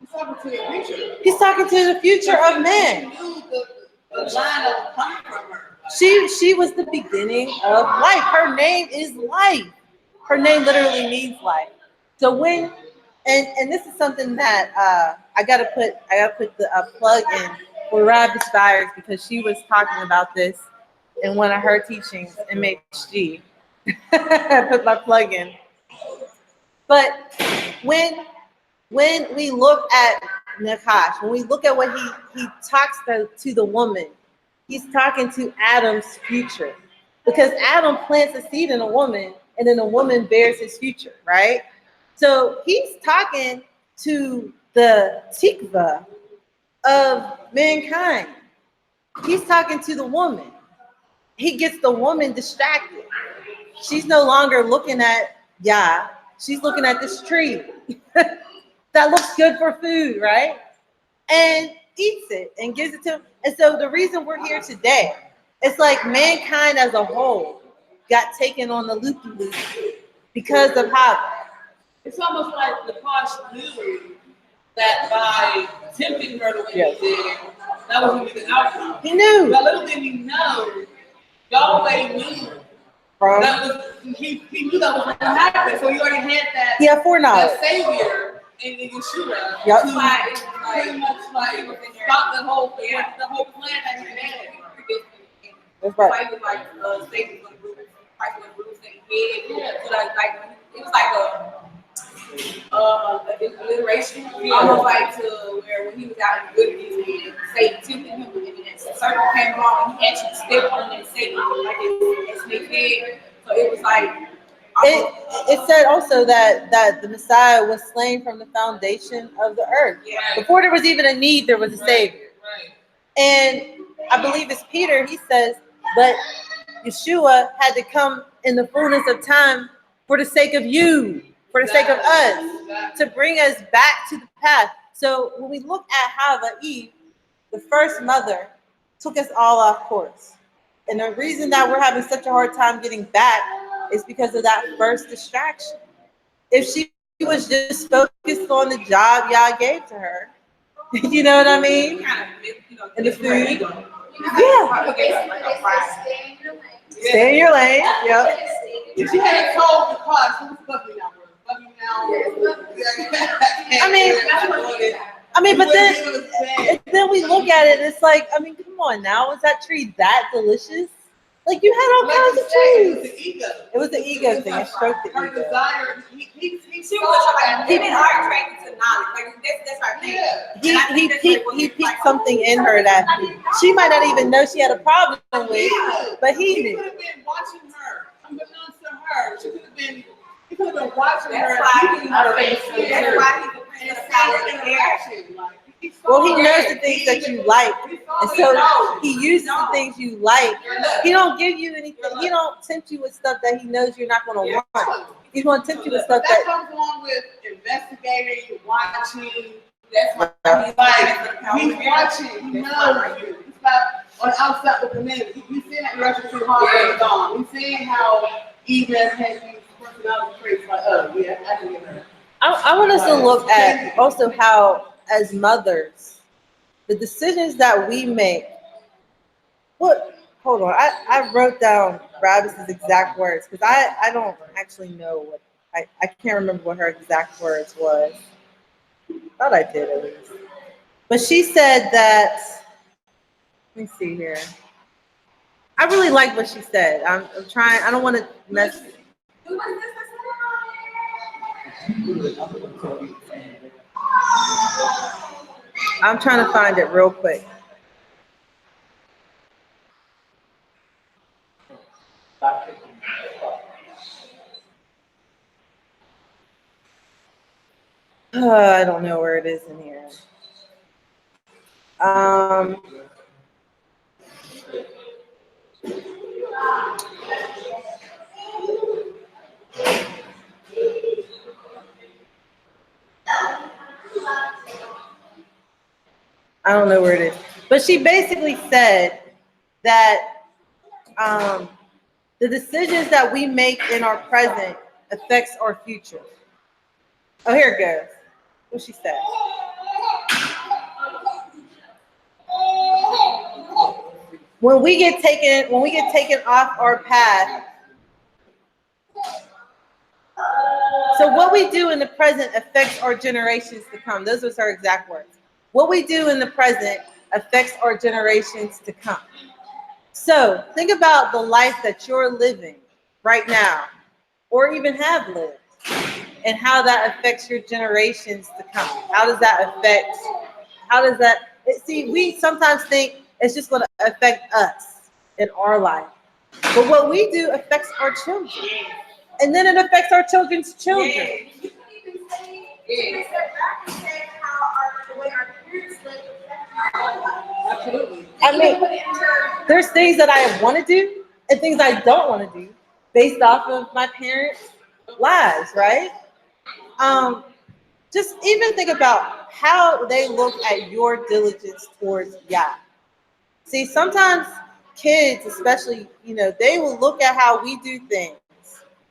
He's talking to the future. He's talking to the future of man. He knew the line of coming from her. She was the beginning of life. Her name is life. Her name literally means life. So when and this is something that I gotta put the plug in for Rob Spires because she was talking about this in one of her teachings in MHG. I put my plug in. But when we look at Nakash, when we look at what he talks to the woman, he's talking to Adam's future. Because Adam plants a seed in a woman, and then a woman bears his future, right? So he's talking to the tikva of mankind. He's talking to the woman. He gets the woman distracted. She's no longer looking at Yah. She's looking at this tree that looks good for food, right? And eats it and gives it to him. And so the reason we're here today, it's like mankind as a whole got taken on the loop-de-loop because of Hava. It's almost like the Posh knew that by tempting her the way Yes. he did, that was going to be the outcome. He knew. But little did he know, Yahweh knew. That was, he knew that was going to happen. So he already had that, He had foreknowledge. that Savior in Yeshua. Yep. To pretty much like stop the whole plan that he had. That's right. Like, Satan was going to Christ was going to Satan's head. So like, it was like a alliteration, almost like to where when he was out in the wilderness and Satan tempted him, and then the serpent came along and he actually stepped on it and Satan like his snake head. So it was like It said also that the Messiah was slain from the foundation of the earth. Yeah. Before there was even a need, there was a Savior. Right. And I believe it's Peter, he says, but Yeshua had to come in the fullness of time for the sake of you, for the sake of us, to bring us back to the path. So when we look at Hava, Eve, the first mother, took us all off course. And the reason that we're having such a hard time getting back is because of that first distraction. If she was just focused on the job y'all gave to her, you know what I mean? And the food. Yeah. Stay in your lane. Yep. If she had told the cost, who's bugging now? Bugging now. I mean, but then we look at it, it's like, I mean, come on now, was that tree that delicious? Like you had all kinds of trees. It was the ego thing. It stroked the her ego. desire. He was like, women are attracted to knowledge. Like that's our thing. He piqued something in her that she might not even know she had a problem with, but he He knew. could have been watching her, unbeknownst to her. She could have been. He could have been watching her. That's why keeping her face. That's why he's the prince of power in the air. Well, he knows the things that you like, and so he uses the things you like. He don't give you anything. He don't tempt you with stuff that he knows you're not going to want. He's going to tempt you with stuff That that. comes along with investigating, watching. That's why he's Like he's watching. He knows you. He's not on the outside of the community. He's seeing that Russian too hard and on. He's seeing how even has these personality traits. Like, oh yeah, I can get her. I want us to look at also how, as mothers, the decisions that we make. Hold on. I wrote down Travis's exact words because I don't actually know what I can't remember what her exact words was. Thought I did at least. But she said that, let me see here. I really like what she said. I'm trying, I don't want to mess. I'm trying to find it real quick. I don't know where it is in here. I don't know where it is. But she basically said that the decisions that we make in our present affects our future. Oh, here it goes. What she said. When we get taken off our path, so what we do in the present affects our generations to come. Those are her exact words. What we do in the present affects our generations to come. So think about the life that you're living right now, or even have lived, and how that affects your generations to come. See, we sometimes think it's just going to affect us in our life. But what we do affects our children. And then it affects our children's children. You can even say, take a step back and say how the way our parents live affects our life. Absolutely. I mean, there's things that I want to do and things I don't want to do based off of my parents' lives, right? Just even think about how they look at your diligence towards Yah. See, sometimes kids, especially, they will look at how we do things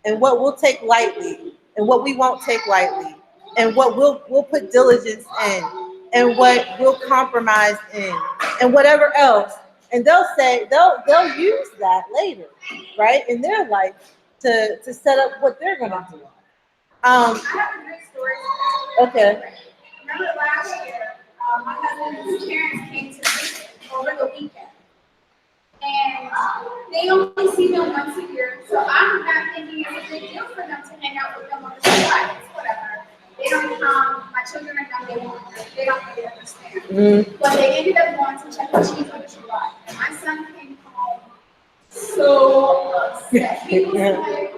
and what we'll take lightly and what we won't take lightly and what we'll put diligence in and what we'll compromise in and whatever else. And they'll use that later, right, in their life to set up what they're gonna do. I have a great story. Okay. Remember last year, my husband's parents came to visit over the weekend. And they only see them once a year, so I'm not thinking it's a big deal for them to hang out with them on the side. It's whatever. They don't come. My children are young. They don't really understand. Mm-hmm. But they ended up going to Chuck E. Cheese on July. And my son came home so upset. He was like,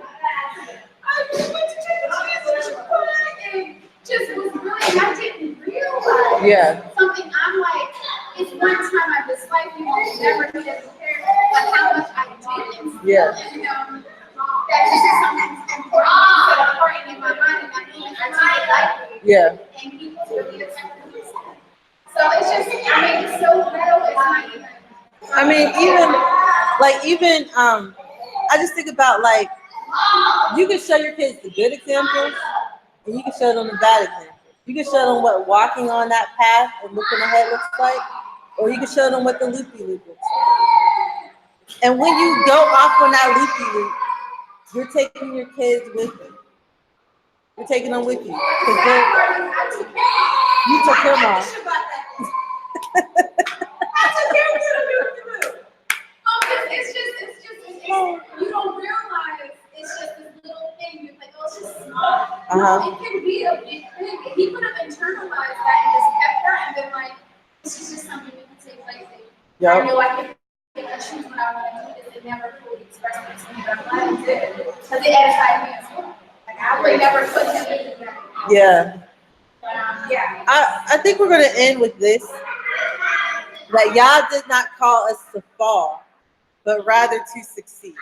I just went to Chuck E. Cheese on July, and just was really, I didn't realize something. I'm like, it's one time I dislike you, and never did it care, but how much I did instill in him that this is something important that important in my mind, and I think I take it lightly. Yeah. And he was really affected with that. So it's just, I mean, it's so real. It's not even. I mean, I just think about, like, you can show your kids the good examples and you can show them the bad examples. You can show them what walking on that path and looking ahead looks like, or you can show them what the loopy-loop looks like. And when you go off on that loopy-loop, you're taking your kids with you. You're taking them with you. You took him off. You don't realize it's just this little thing. You're like, oh, it's just small. It can be a big thing. He could have internalized that and just kept that and been like, this is just something we can take lightly. I know I can pick and choose what I want to do. It never fully expressed it to me, but I'm glad it did. Because it edified me as well. Like, I would never put him in that. Yeah. Yeah. I think we're going to end with this. That Yah did not call us to fall, but rather to succeed.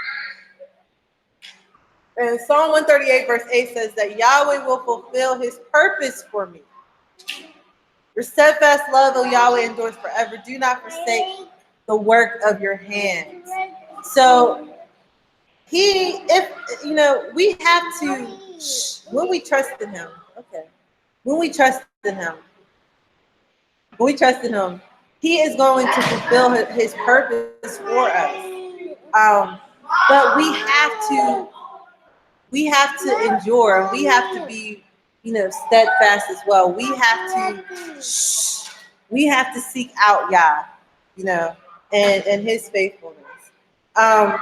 And Psalm 138 verse 8 says that Yahweh will fulfill his purpose for me. Your steadfast love, O Yahweh, endures forever. Do not forsake the work of your hands. So we have to, when we trust in him, when we trust in him, he is going to fulfill his purpose for us. But we have to endure. We have to be, steadfast as well. We have to seek out Yah, and his faithfulness. I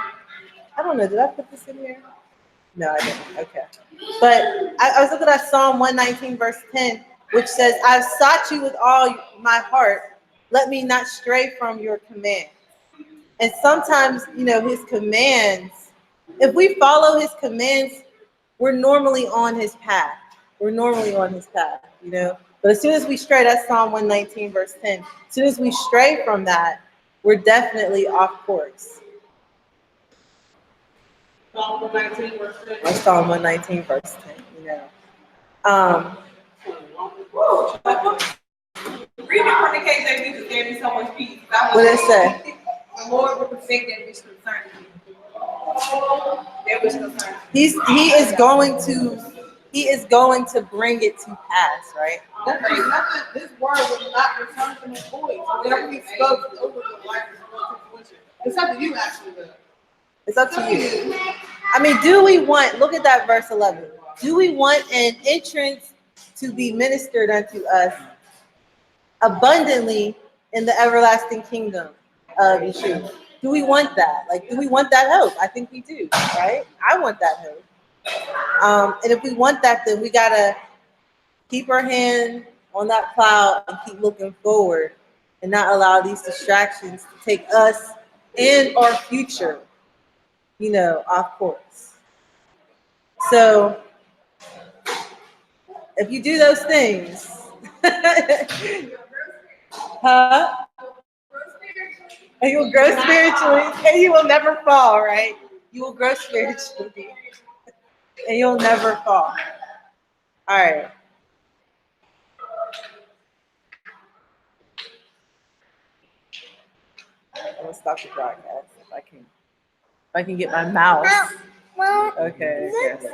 don't know. Did I put this in here? No, I didn't. Okay. But I was looking at Psalm 119 verse 10, which says, I've sought you with all my heart. Let me not stray from your command. And sometimes, his commands, if we follow his commands, we're normally on his path. But as soon as we stray, that's Psalm 119 verse 10. As soon as we stray from that, we're definitely off course. Psalm 119, verse 10. Or Psalm 119, verse 10, you know. Reading from the KJV just gave me so much peace. What did it say? The Lord will perfect that which concerns you. That which concerns He is going to bring it to pass, right? That means nothing, this word will not return to his voice. Whatever he spoke over the life is going to fruition. It's up to you, actually, though. It's up to you. I mean, do we want, look at that verse 11. Do we want an entrance to be ministered unto us abundantly in the everlasting kingdom of Yeshua? Do we want that? Like, do we want that hope? I think we do, right? I want that hope. And if we want that, then we gotta keep our hand on that plow and keep looking forward and not allow these distractions to take us and our future, you know, off course. So if you do those things, huh? And you will grow spiritually and you will never fall, right? You will grow spiritually and you'll never fall. All right. I'm gonna stop the broadcast if I can get my mouse. Okay. Yes.